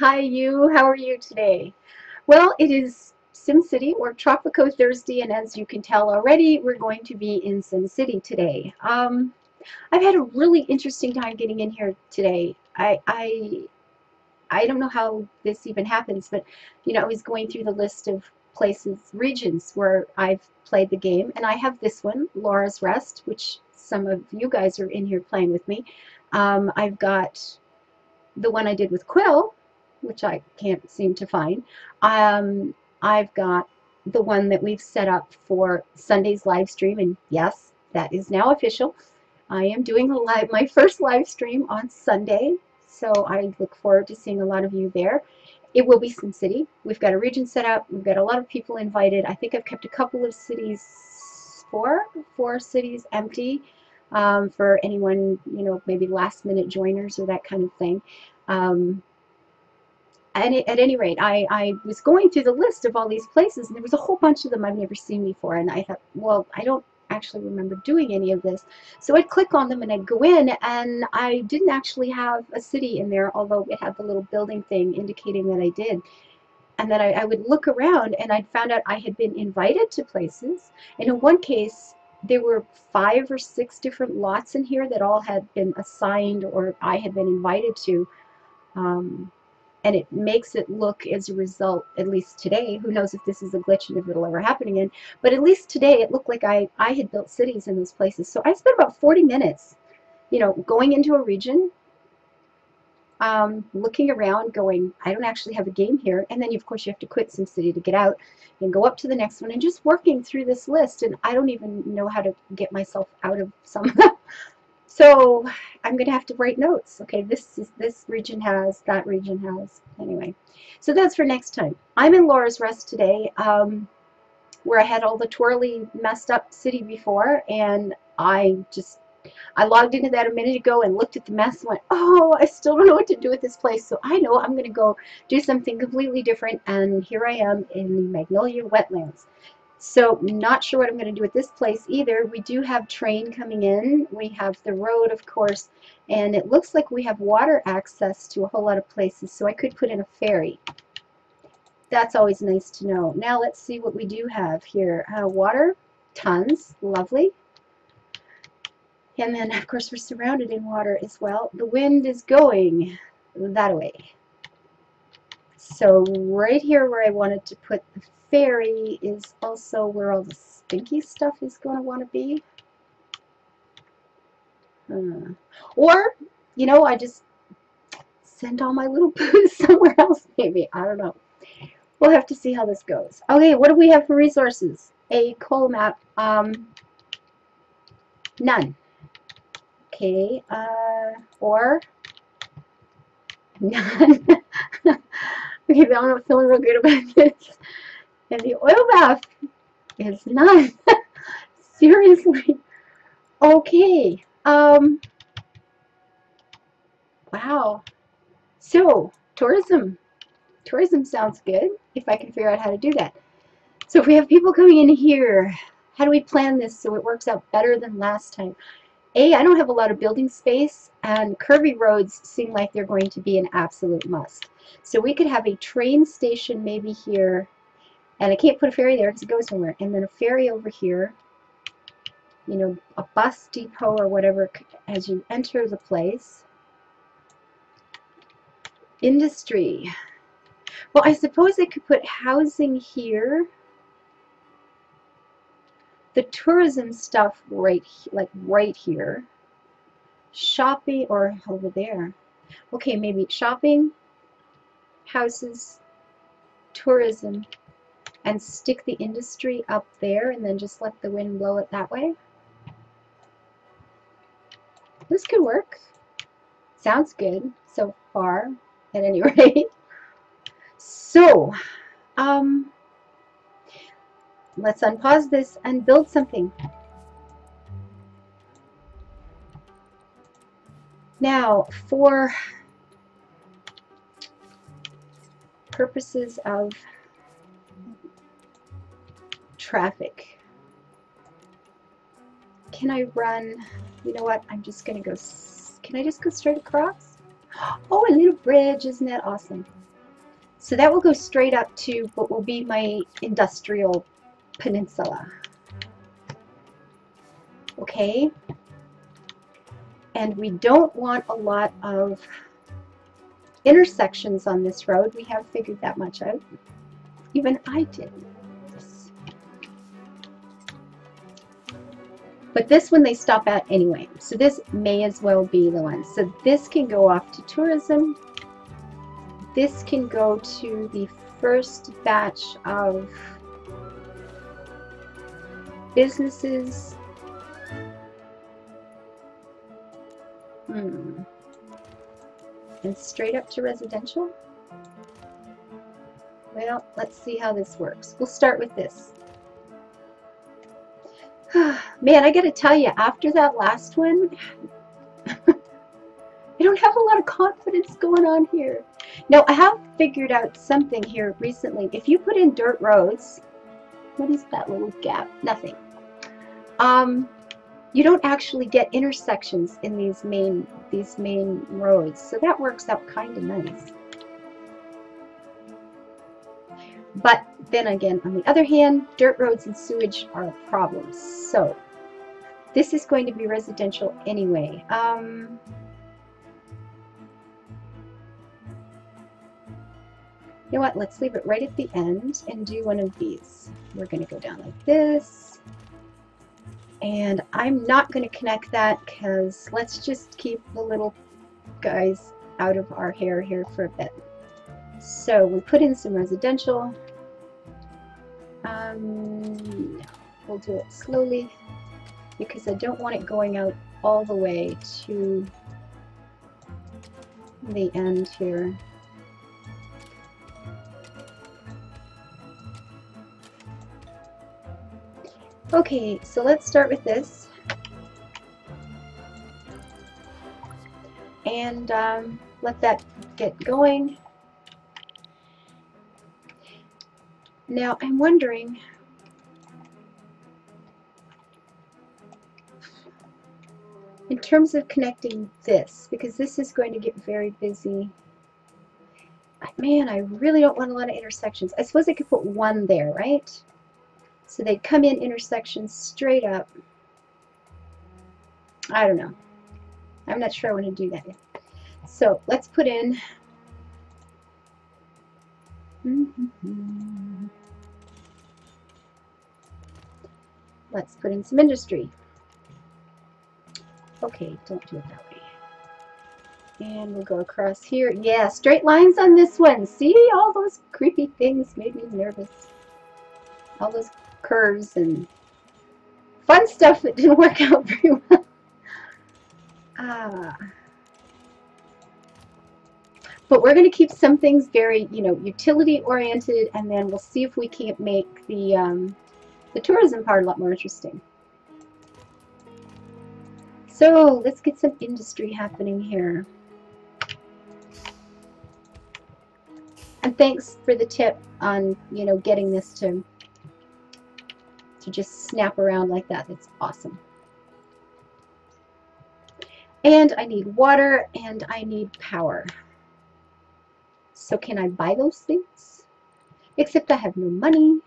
Hi, you. How are you today? Well, it is SimCity or Tropico Thursday, and as you can tell already, we're going to be in SimCity today. I've had a really interesting time getting in here today. I don't know how this even happens, but I was going through the list of places, regions where I've played the game, and I have this one, Lara's Rest, which some of you guys are in here playing with me. I've got the one I did with Quill, which I can't seem to find. I've got the one that we've set up for Sunday's live stream, and yes, that is now official. I am doing my first live stream on Sunday, so I look forward to seeing a lot of you there. It will be SimCity. We've got a region set up. We've got a lot of people invited. I think I've kept a couple of cities, four cities empty for anyone, maybe last minute joiners or that kind of thing. And at any rate, I was going through the list of all these places, and there was a whole bunch of them I've never seen before. And I thought, well, I don't actually remember doing any of this. So I'd click on them and I'd go in, and I didn't actually have a city in there, although it had the little building thing indicating that I did. And then I would look around, and I'd found out I had been invited to places. And in one case, there were 5 or 6 different lots in here that all had been assigned or I had been invited to. And it makes it look, as a result, at least today, who knows if this is a glitch and if it'll ever happen again, but at least today it looked like I had built cities in those places. So I spent about 40 minutes, going into a region, looking around, going, I don't actually have a game here. And then, of course, you have to quit SimCity to get out and go up to the next one, and just working through this list. And I don't even know how to get myself out of some of them. So I'm going to have to write notes. Okay, this region has, that region has. Anyway, so that's for next time. I'm in Laura's Rest today, where I had all the twirly, messed up city before, and I logged into that a minute ago and looked at the mess and went, oh, I still don't know what to do with this place. So I know I'm going to go do something completely different, and here I am in the Magnolia Wetlands. So not sure what I'm going to do with this place either. We do have train coming in. We have the road, of course, and it looks like we have water access to a whole lot of places, so I could put in a ferry. That's always nice to know. Now let's see what we do have here. Water, tons, lovely. And then, of course, we're surrounded in water as well. The wind is going that way. So right here where I wanted to put the ferry is also where all the stinky stuff is going to want to be. Or, I just send all my little poos somewhere else maybe. I don't know. We'll have to see how this goes. Okay, what do we have for resources? A coal map. None. Okay, or none. Okay, but I'm not feeling real good about this. And the oil bath is none. Seriously. Okay. Wow. So, tourism. Tourism sounds good, if I can figure out how to do that. So if we have people coming in here, how do we plan this so it works out better than last time? I don't have a lot of building space, and curvy roads seem like they're going to be an absolute must. So we could have a train station maybe here, and I can't put a ferry there because it goes somewhere, and then a ferry over here, a bus depot or whatever as you enter the place. Industry. Well, I suppose I could put housing here. The tourism stuff right here. Shopping, or over there. Okay, maybe shopping, houses, tourism, and stick the industry up there, and then just let the wind blow it that way. This could work. Sounds good so far, at any rate. So, let's unpause this and build something. Now, for purposes of traffic, can I run, you know what, I'm just going to go, can I just go straight across? Oh, a little bridge, isn't that awesome? So that will go straight up to what will be my industrial peninsula. Okay? And we don't want a lot of intersections on this road. We have figured that much out. Even I did. But this one they stop at anyway. So this may as well be the one. So this can go off to tourism. This can go to the first batch of businesses. And straight up to residential. Well, let's see how this works. We'll start with this. Man, I gotta tell you, after that last one, I don't have a lot of confidence going on here. Now, I have figured out something here recently. If you put in dirt roads, what is that little gap? Nothing. You don't actually get intersections in these main roads, so that works out kind of nice. But then again, on the other hand, dirt roads and sewage are a problem. So this is going to be residential anyway. You know what? Let's leave it right at the end and do one of these. We're going to go down like this. And I'm not going to connect that because let's just keep the little guys out of our hair here for a bit. So we put in some residential. No, we'll do it slowly because I don't want it going out all the way to the end here. Okay, so let's start with this. And let that get going. Now, I'm wondering, in terms of connecting this, because this is going to get very busy. Man, I really don't want a lot of intersections. I suppose I could put one there, right? So they'd come in intersections straight up. I don't know. I'm not sure I want to do that yet. So let's put in. Let's put in some industry. Okay, don't do it that way. And we'll go across here. Yeah, straight lines on this one. See, all those creepy things made me nervous. All those curves and fun stuff that didn't work out very well. But we're going to keep some things very, utility oriented, and then we'll see if we can't make the tourism part a lot more interesting. So let's get some industry happening here. And thanks for the tip on, getting this to just snap around like that. That's awesome. And I need water and I need power. So can I buy those things? Except I have no money.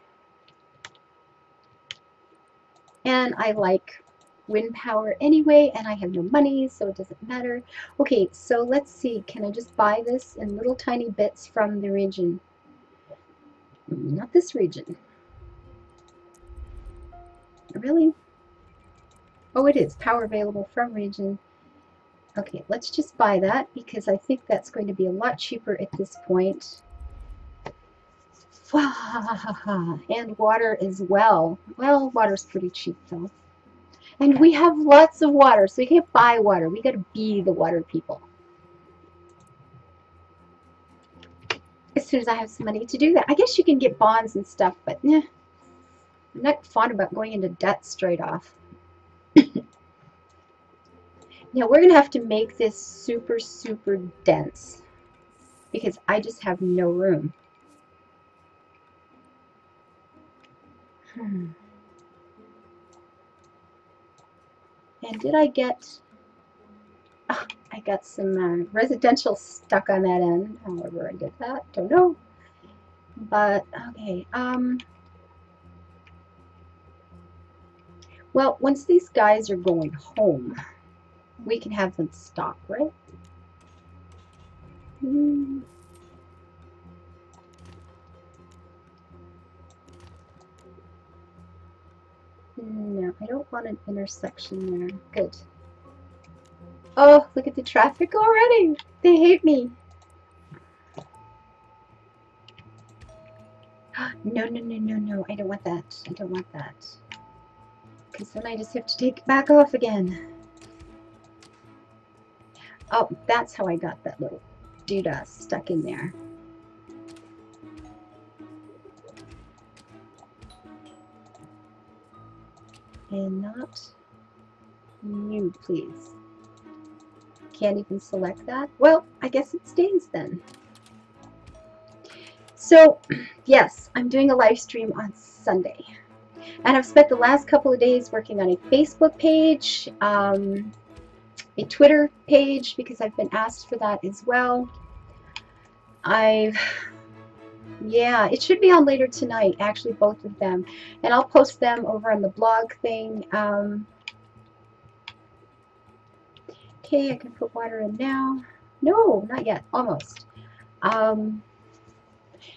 And I like wind power anyway, and I have no money, so it doesn't matter. Okay, so let's see. Can I just buy this in little tiny bits from the region? Not this region. Really? Oh, it is. Power available from region. Okay, let's just buy that because I think that's going to be a lot cheaper at this point. And water as well. Well, water's pretty cheap though. And we have lots of water, so we can't buy water. We gotta be the water people. As soon as I have some money to do that. I guess you can get bonds and stuff, but I'm not fond about going into debt straight off. Now we're gonna have to make this super, super dense because I just have no room. And did I get... Oh, I got some residential stuck on that end. However I did that, don't know. But okay, well, once these guys are going home, we can have them stop, right? No, I don't want an intersection there. Good. Oh, look at the traffic already. They hate me. No, no, no, no, no. I don't want that. I don't want that. Because then I just have to take it back off again. Oh, that's how I got that little doodah stuck in there. And not you, please. Can't even select that. Well, I guess it stays then. So, yes, I'm doing a live stream on Sunday. And I've spent the last couple of days working on a Facebook page, a Twitter page, because I've been asked for that as well. Yeah, it should be on later tonight, actually, both of them. And I'll post them over on the blog thing. Okay, I can put water in now. No, not yet, almost.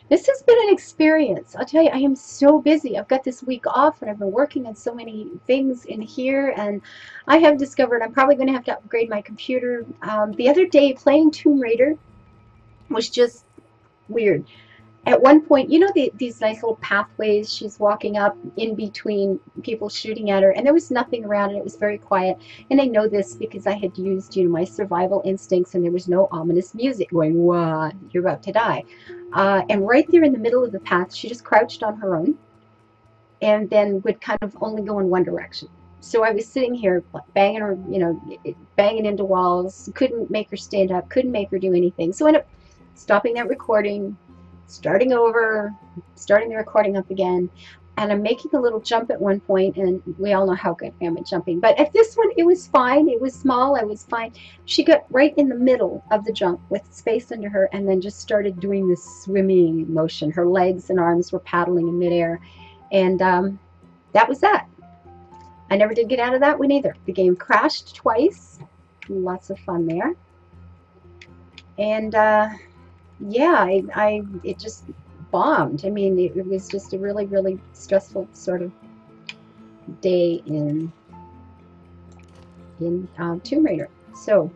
This has been an experience. I'll tell you, I am so busy. I've got this week off and I've been working on so many things in here, and I have discovered I'm probably going to have to upgrade my computer. The other day, playing Tomb Raider was just weird. At one point, you know these nice little pathways she's walking up in between people shooting at her, and there was nothing around and it was very quiet. And I know this because I had used, you know, my survival instincts, and there was no ominous music going, "Wah, you're about to die." And right there in the middle of the path, she just crouched on her own and then would kind of only go in one direction. So I was sitting here banging her, you know, banging into walls, couldn't make her stand up, couldn't make her do anything. So I ended up stopping that recording, starting over, starting the recording up again, and I'm making a little jump at one point, and we all know how good I am at jumping. But at this one, it was fine. It was small. I was fine. She got right in the middle of the jump with space under her, and then just started doing this swimming motion. Her legs and arms were paddling in midair, and that was that. I never did get out of that one either. The game crashed twice. Lots of fun there. And yeah, it just bombed. I mean, it was just a really, really stressful sort of day in Tomb Raider. So,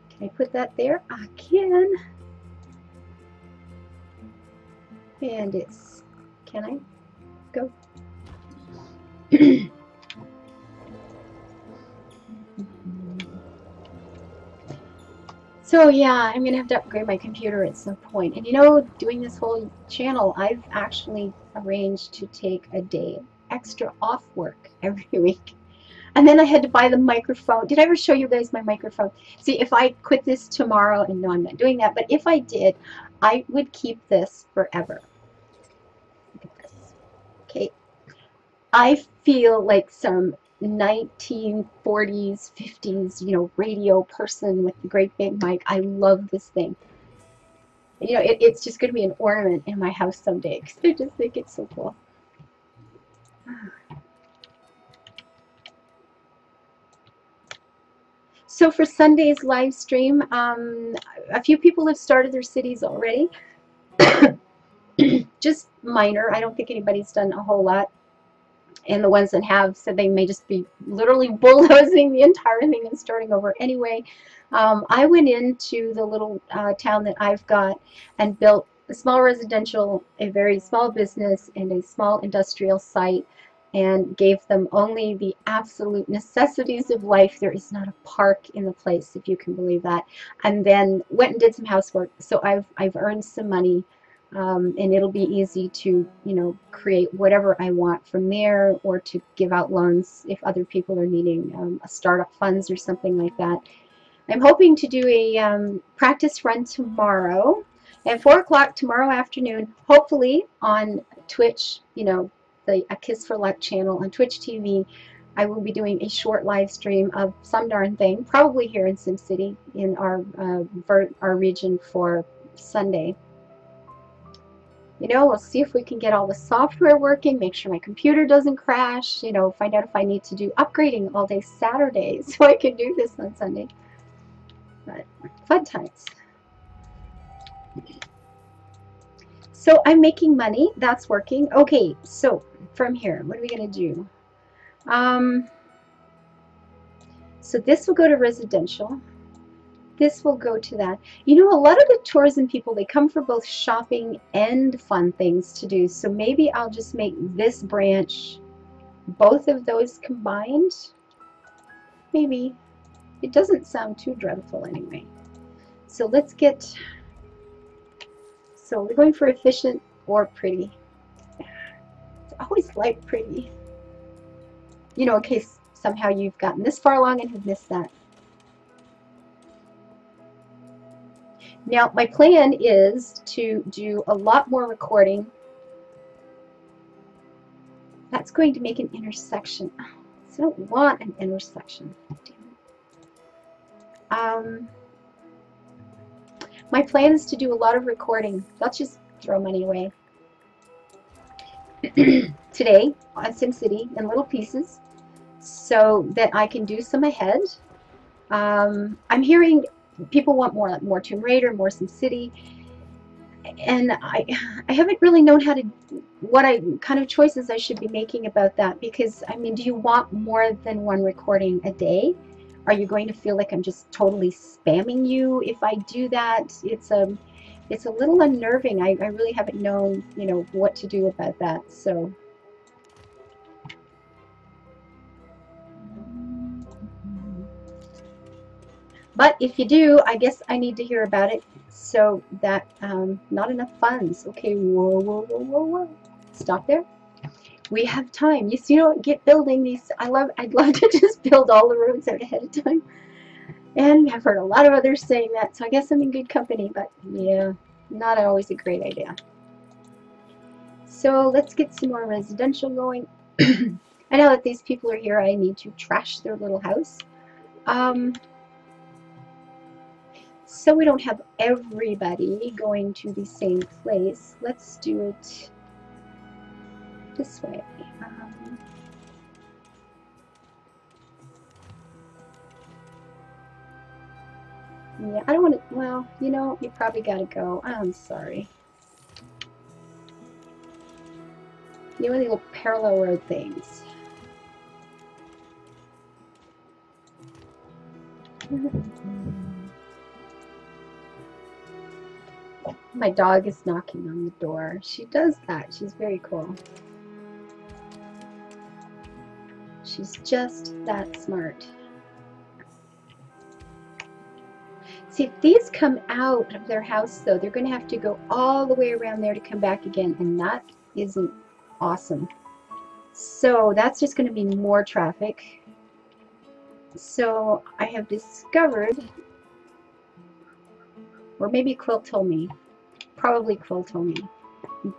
can I put that there? I can. And it's, can I go? So yeah, I'm gonna have to upgrade my computer at some point. And you know, doing this whole channel, I've actually arranged to take a day extra off work every week. And then I had to buy the microphone. Did I ever show you guys my microphone? See, if I quit this tomorrow, and no, I'm not doing that, but if I did, I would keep this forever. Look at this. Okay. I feel like some 1940s, 50s, you know, radio person with the great big mic. I love this thing. You know, it's just going to be an ornament in my house someday because I just think it's so cool. So for Sunday's live stream, a few people have started their cities already. Just minor. I don't think anybody's done a whole lot. And the ones that have said they may just be literally bulldozing the entire thing and starting over anyway. I went into the little town that I've got and built a small residential, a very small business, and a small industrial site, and gave them only the absolute necessities of life. There is not a park in the place, if you can believe that. And then went and did some housework. So I've earned some money. And it'll be easy to, you know, create whatever I want from there, or to give out loans if other people are needing a startup funds or something like that. I'm hoping to do a practice run tomorrow at 4 o'clock tomorrow afternoon, hopefully on Twitch, you know, the A Kiss for Luck channel on Twitch TV. I will be doing a short live stream of some darn thing, probably here in SimCity in our region for Sunday. You know, we'll see if we can get all the software working, make sure my computer doesn't crash, you know, find out if I need to do upgrading all day Saturday so I can do this on Sunday. But fun times. So I'm making money. That's working. Okay, so from here, what are we going to do? So this will go to residential. This will go to that. You know, a lot of the tourism people, they come for both shopping and fun things to do. So maybe I'll just make this branch, both of those combined. Maybe. It doesn't sound too dreadful anyway. So let's get, so we're going for efficient or pretty. It's always like pretty. You know, in case somehow you've gotten this far along and have missed that. Now, my plan is to do a lot more recording. That's going to make an intersection. Oh, so I don't want an intersection. Damn it. My plan is to do a lot of recording. Let's just throw money away. Today on SimCity in little pieces so that I can do some ahead. I'm hearing people want more Tomb Raider, more SimCity, and I haven't really known how to, what kind of choices I should be making about that, because I mean, do you want more than one recording a day? Are you going to feel like I'm just totally spamming you if I do that? It's a little unnerving. I really haven't known, you know, what to do about that. So but if you do, I guess I need to hear about it. So that, not enough funds. Okay, whoa, whoa, whoa, whoa, whoa. Stop there. We have time. You know, get building these. I'd love to just build all the roads out ahead of time. And I've heard a lot of others saying that, so I guess I'm in good company, but yeah, not always a great idea. So let's get some more residential going. I know that these people are here. I need to trash their little house. So we don't have everybody going to the same place. Let's do it this way. Yeah, I don't want to, well, you know, you probably got to go. I'm sorry. You know, the little parallel road things. My dog is knocking on the door. She does that. She's very cool. She's just that smart. See, if these come out of their house, though, they're going to have to go all the way around there to come back again, and that isn't awesome. So that's just going to be more traffic. So I have discovered, or maybe Quill told me, probably Quill told me,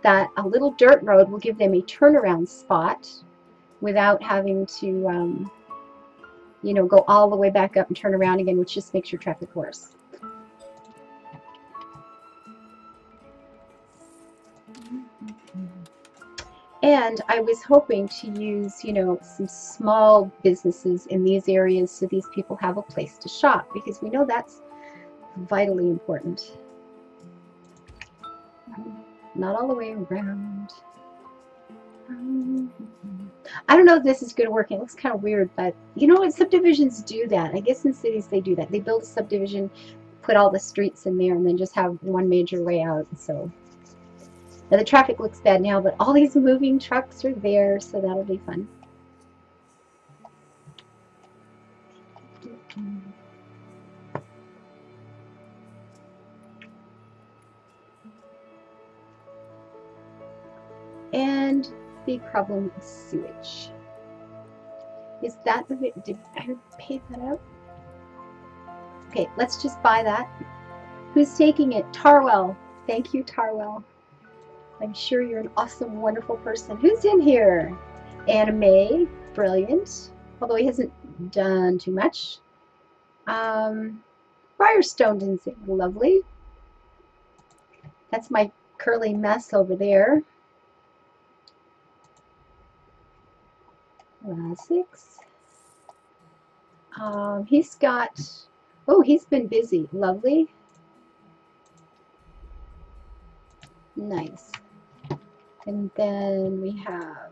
that a little dirt road will give them a turnaround spot without having to, you know, go all the way back up and turn around again, which just makes your traffic worse. And I was hoping to use, you know, some small businesses in these areas so these people have a place to shop, because we know that's vitally important. Not all the way around. I don't know if this is going to work. It looks kind of weird, but you know what? Subdivisions do that. I guess in cities they do that. They build a subdivision, put all the streets in there, and then just have one major way out. So now the traffic looks bad now, but all these moving trucks are there, so that'll be fun. And big problem is sewage. Is that the bit? Did I pay that out? Okay, let's just buy that. Who's taking it? Tarwell. Thank you, Tarwell. I'm sure you're an awesome, wonderful person. Who's in here? Anime. Brilliant. Although he hasn't done too much. Firestone didn't say lovely. That's my curly mess over there. Classics. He's got, oh, he's been busy. Lovely. Nice. And then we have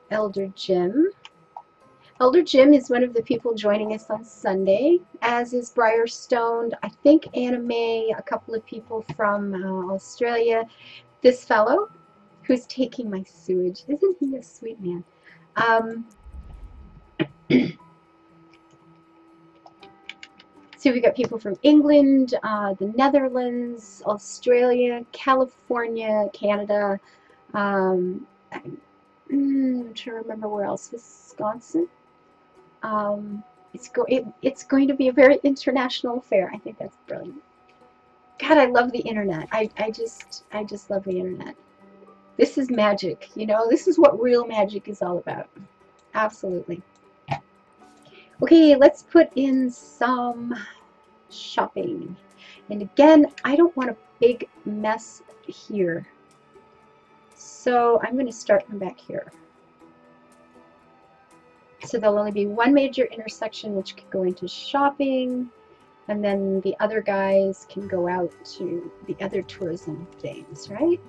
Elder Jim. Elder Jim is one of the people joining us on Sunday, as is Briar Stone, I think Anna May, a couple of people from Australia. This fellow who's taking my sewage. Isn't he a sweet man? So we got people from England, the Netherlands, Australia, California, Canada. I'm trying to remember where else. Wisconsin. It's going to be a very international affair. I think that's brilliant. God, I love the internet. I just love the internet. This is magic, you know. This is what real magic is all about. Absolutely. Okay, let's put in some shopping. And again, I don't want a big mess here. So I'm going to start from back here. So there'll only be one major intersection which could go into shopping, and then the other guys can go out to the other tourism things, right?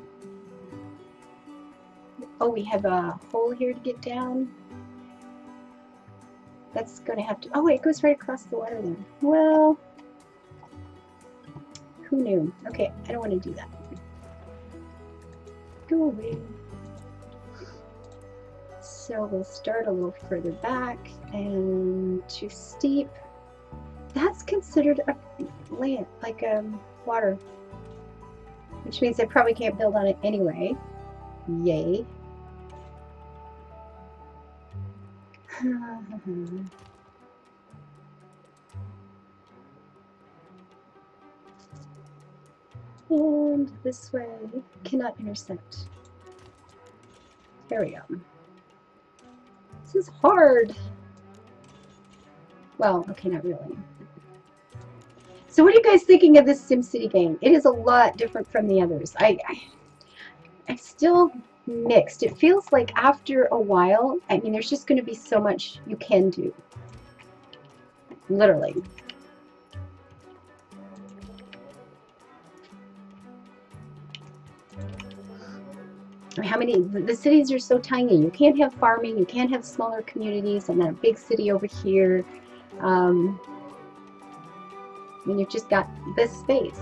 Oh, we have a hole here to get down. That's going to have to, oh, it goes right across the water there. Well, who knew? Okay, I don't want to do that. Go away. So we'll start a little further back, and too steep. That's considered a land, like water, which means I probably can't build on it anyway. Yay. And this way cannot intersect. There we go. This is hard. Well, okay, not really. So what are you guys thinking of this SimCity game? It is a lot different from the others. I still mixed. It feels like after a while, I mean, there's just going to be so much you can do. Literally. How many, the cities are so tiny. You can't have farming, you can't have smaller communities, and then a big city over here. And you've just got this space.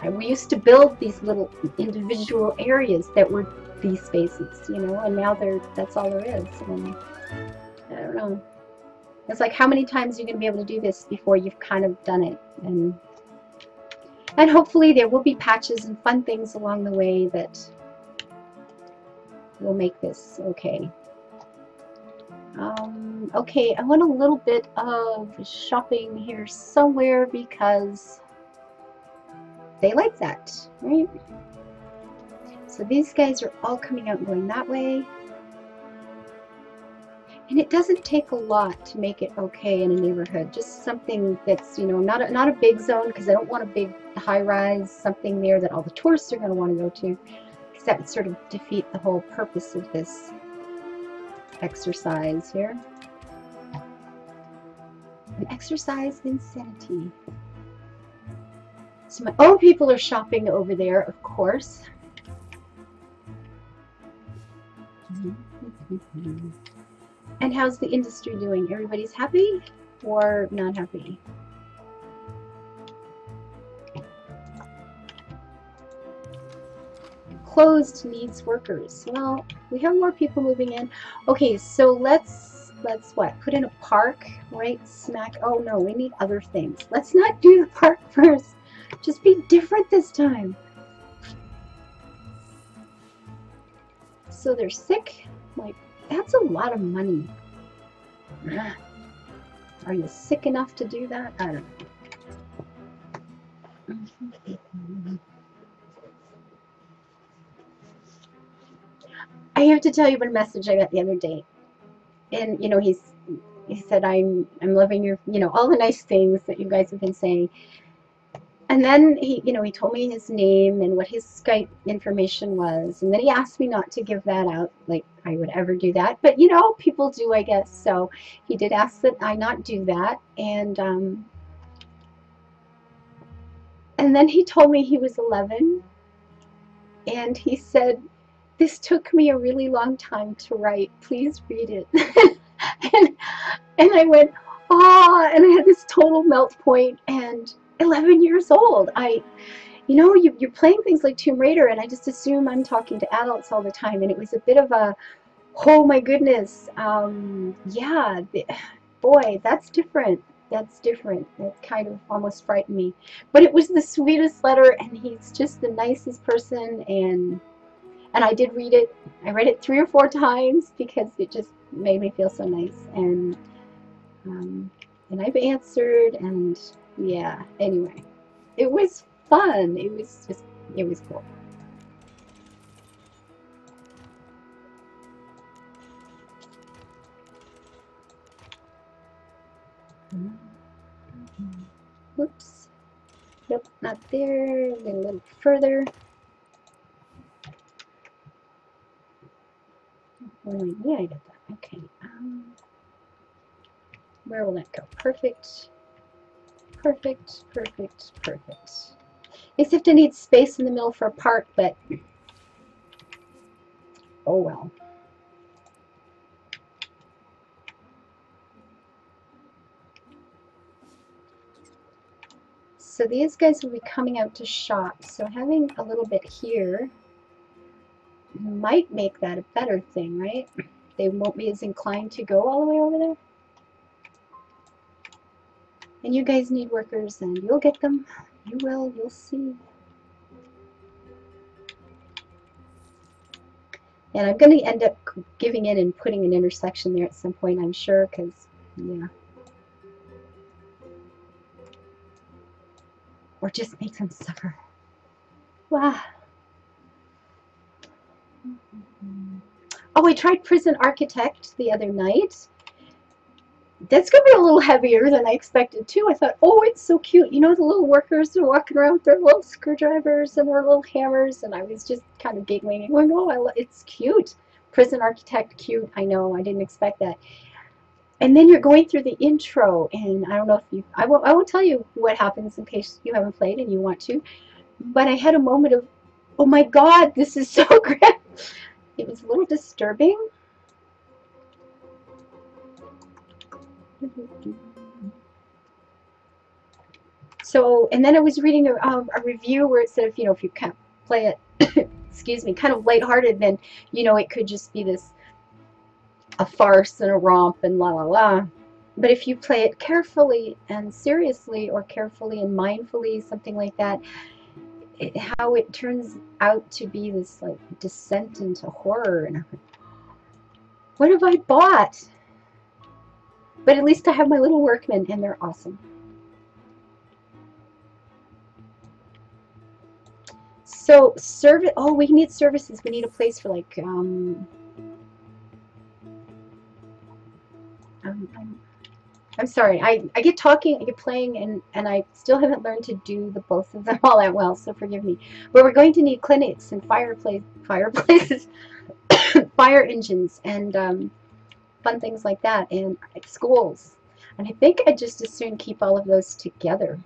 And we used to build these little individual areas that were these spaces, you know, and now that's all there is. And I don't know. It's like, how many times are you going to be able to do this before you've kind of done it? And hopefully there will be patches and fun things along the way that will make this okay. Okay, I want a little bit of shopping here somewhere because they like that, right? So these guys are all coming out and going that way. And it doesn't take a lot to make it okay in a neighborhood. Just something that's, you know, not a big zone, because I don't want a big high-rise, something there that all the tourists are going to want to go to. Because that would sort of defeat the whole purpose of this exercise here. An exercise in sanity. So my own people are shopping over there, of course. And how's the industry doing? Everybody's happy or not happy? Closed needs workers. Well, we have more people moving in. Okay, so let's what? Put in a park right smack. Oh no, we need other things. Let's not do the park first. Just be different this time. So they're sick. Like, that's a lot of money. Are you sick enough to do that? I don't know. I have to tell you about a message I got the other day. And, you know, he said, I'm loving your, you know, all the nice things that you guys have been saying. And then he told me his name and what his Skype information was. And then he asked me not to give that out, like I would ever do that. But people do, I guess. So he did ask that I not do that. And then he told me he was 11. And he said, "This took me a really long time to write. Please read it." and I went, "Ah," and I had this total melt point. And 11 years old, you're playing things like Tomb Raider, and I just assume I'm talking to adults all the time, and it was a bit of a, oh my goodness, yeah, boy, that's different. That's different. That kind of almost frightened me. But it was the sweetest letter, and he's just the nicest person, and I did read it. I read it 3 or 4 times because it just made me feel so nice, and I've answered, and yeah, anyway, it was fun. It was cool. Whoops. Nope, not there. Get a little further. Yeah, I got that. Okay. Where will that go? Perfect. Perfect, perfect, perfect. Except I need space in the middle for a park, but oh well. So these guys will be coming out to shop. So having a little bit here might make that a better thing, right? They won't be as inclined to go all the way over there. And you guys need workers, and you'll get them. You will. You'll see. And I'm going to end up giving in and putting an intersection there at some point, I'm sure, because, yeah. Or just make them suffer. Wow. Oh, I tried Prison Architect the other night. That's going to be a little heavier than I expected, too. I thought, oh, it's so cute. You know, the little workers are walking around with their little screwdrivers and their little hammers, and I was just kind of giggling and going, oh, it's cute. Prison Architect, cute. I know, I didn't expect that. And then you're going through the intro, and I don't know if I won't tell you what happens in case you haven't played and you want to, but I had a moment of, oh my God, this is so great. It was a little disturbing. So, and then I was reading a review where it said if you can't play it, excuse me, kind of lighthearted, then it could just be a farce and a romp and la la la. But if you play it carefully and seriously, or carefully and mindfully, something like that, how it turns out to be this like descent into horror. And what have I bought? But at least I have my little workmen, and they're awesome. So service. Oh, we need services. We need a place for like. I'm sorry. I get talking, I get playing, and I still haven't learned to do the both of them all that well. So forgive me. But we're going to need clinics and fireplaces, fire engines, and fun things like that, and schools. And I think I'd just as soon keep all of those together.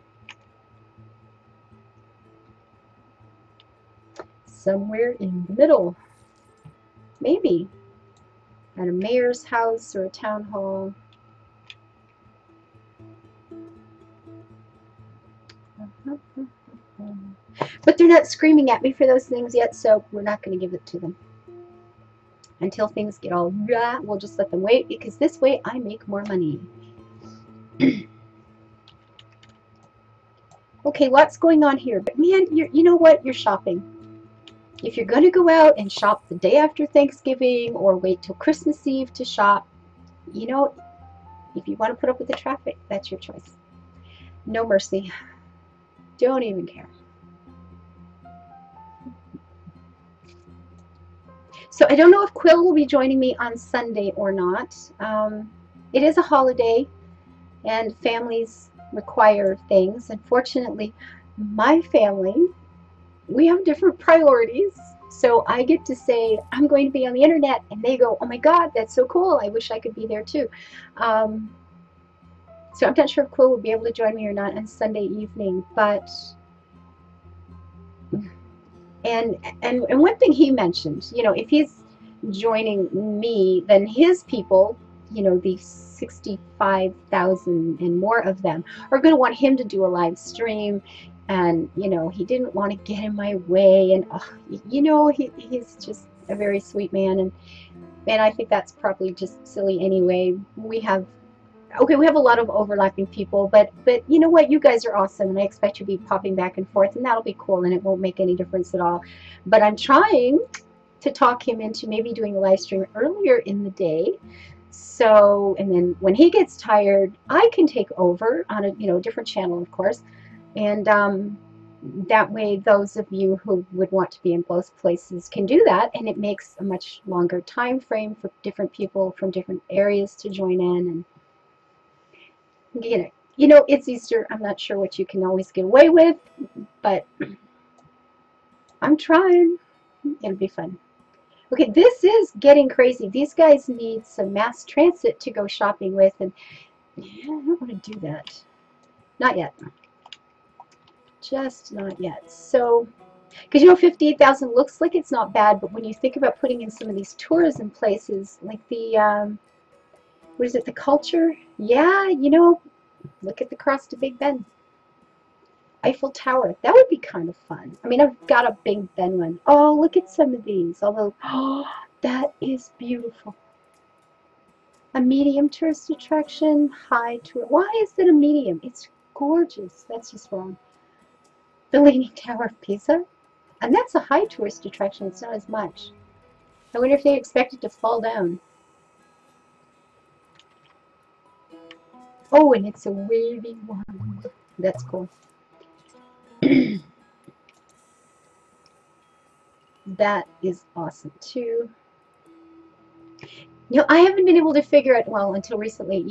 Somewhere in the middle. Maybe. At a mayor's house or a town hall. But they're not screaming at me for those things yet, so we're not going to give it to them. Until things get all rah, we'll just let them wait, because this way I make more money. Okay, lots going on here, but man, you know what? You're shopping. If you're going to go out and shop the day after Thanksgiving or wait till Christmas Eve to shop, if you want to put up with the traffic, that's your choice. No mercy. Don't even care. So I don't know if Quill will be joining me on Sunday or not. It is a holiday, and families require things. Unfortunately, My family, we have different priorities. So I get to say, I'm going to be on the internet, and they go, oh my God, that's so cool. I wish I could be there too. Um, so I'm not sure if Quill will be able to join me or not on Sunday evening, but and one thing he mentioned, if he's joining me, then his people, the 65,000 and more of them are going to want him to do a live stream, and he didn't want to get in my way, and he's just a very sweet man, and I think that's probably just silly anyway. We have a lot of overlapping people, but you know what? You guys are awesome, and I expect you to be popping back and forth, and that'll be cool, and it won't make any difference at all. But I'm trying to talk him into maybe doing a live stream earlier in the day. So, and then when he gets tired, I can take over on a different channel, of course, and that way those of you who would want to be in both places can do that, and it makes a much longer time frame for different people from different areas to join in. And it's Easter. I'm not sure what you can always get away with, but I'm trying. It'll be fun. Okay, this is getting crazy. These guys need some mass transit to go shopping with, and yeah, I don't want to do that. Not yet. Just not yet. So, because 58,000 looks like it's not bad, but when you think about putting in some of these tourism places, like the, what is it, the culture? Yeah, look at the cross to Big Ben. Eiffel Tower. That would be kind of fun. I mean, I've got a Big Ben one. Oh, look at some of these. Although, oh, that is beautiful. A medium tourist attraction, high tour. Why is it a medium? It's gorgeous. That's just wrong. The Leaning Tower of Pisa. And that's a high tourist attraction. It's not as much. I wonder if they expect it to fall down. Oh, and it's a wavy one. That's cool. That is awesome too. I haven't been able to figure it well until recently.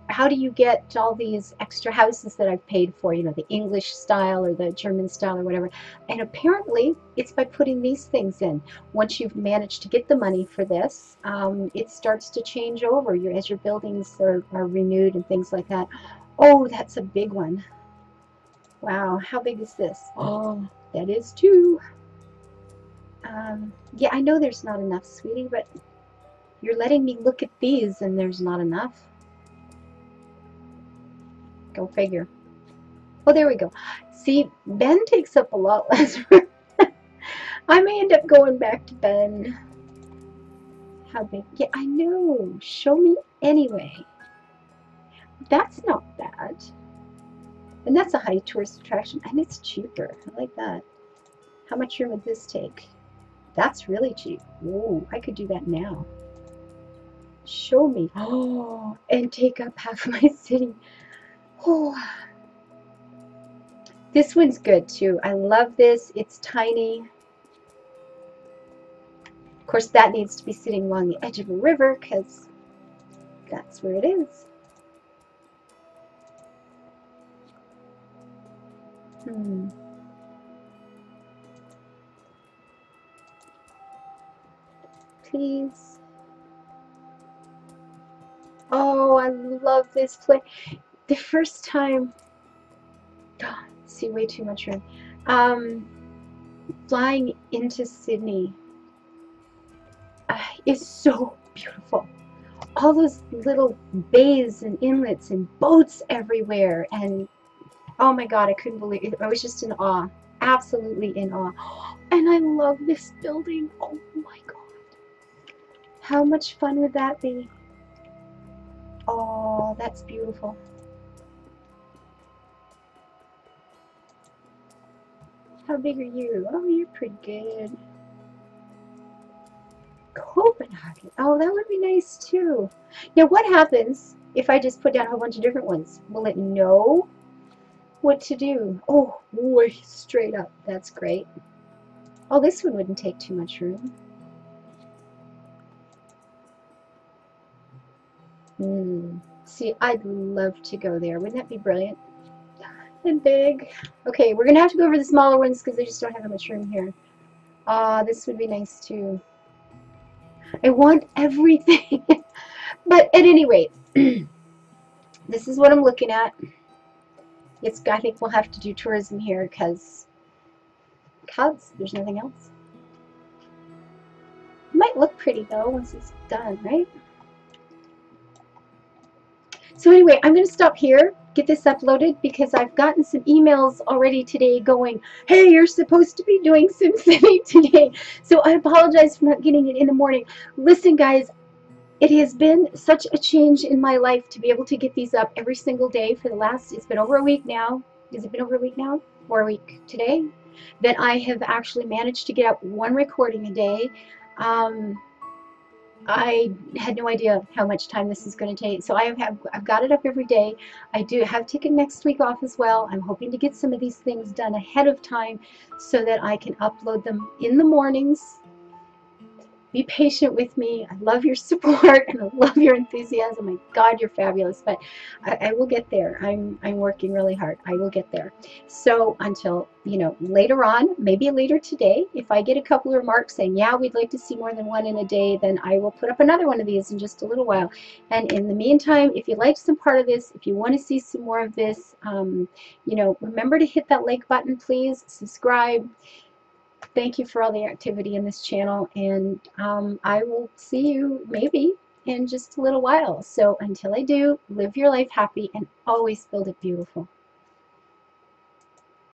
How do you get all these extra houses that I've paid for? The English style or the German style or whatever. And apparently, it's by putting these things in. Once you've managed to get the money for this, it starts to change over as your buildings are renewed and things like that. Oh, that's a big one. Wow, how big is this? Oh, that is too. Yeah, I know there's not enough, sweetie, but you're letting me look at these and there's not enough. Go figure. Oh, there we go. See, Ben takes up a lot less room. I may end up going back to Ben. How big? Yeah, I know. Show me anyway. That's not bad. And that's a high tourist attraction, and it's cheaper. I like that. How much room would this take? That's really cheap. Ooh, I could do that now. Show me. Oh, and take up half my city. Oh. This one's good too. I love this. It's tiny. Of course, that needs to be sitting along the edge of a river because that's where it is. Please. Oh, I love this place. The first time, see, way too much room. Flying into Sydney is so beautiful. All those little bays and inlets and boats everywhere, and oh my God, I couldn't believe it. I was just in awe, absolutely in awe. And I love this building. Oh my God. How much fun would that be? Oh, that's beautiful. How big are you? Oh, you're pretty good. Copenhagen. Oh, that would be nice too. Now, what happens if I just put down a whole bunch of different ones? Will it know what to do? Oh, way straight up. That's great. Oh, this one wouldn't take too much room. See, I'd love to go there. Wouldn't that be brilliant? and big. Okay, we're going to have to go over the smaller ones because they just don't have that much room here. This would be nice too. I want everything. But at any rate, this is what I'm looking at. I think we'll have to do tourism here because there's nothing else. It might look pretty though once it's done, right? So anyway, I'm going to stop here, get this uploaded, because I've gotten some emails already today going, hey, you're supposed to be doing SimCity today. So I apologize for not getting it in the morning. Listen, guys, it has been such a change in my life to be able to get these up every single day for the last, it's been over a week now. Has it been over a week now? Or a week today? That I have actually managed to get out one recording a day. I had no idea how much time this is going to take. So I've got it up every day. I do have taken next week off as well. I'm hoping to get some of these things done ahead of time so that I can upload them in the mornings. Be patient with me. I love your support and I love your enthusiasm. My God, you're fabulous. But I will get there. I'm working really hard. I will get there. So until, later on, maybe later today, if I get a couple of remarks saying, yeah, we'd like to see more than one in a day, then I will put up another one of these in just a little while. And in the meantime, if you liked some part of this, if you want to see some more of this, remember to hit that like button, please. Subscribe. Thank you for all the activity in this channel, and I will see you maybe in just a little while. So until I do, live your life happy and always build it beautiful.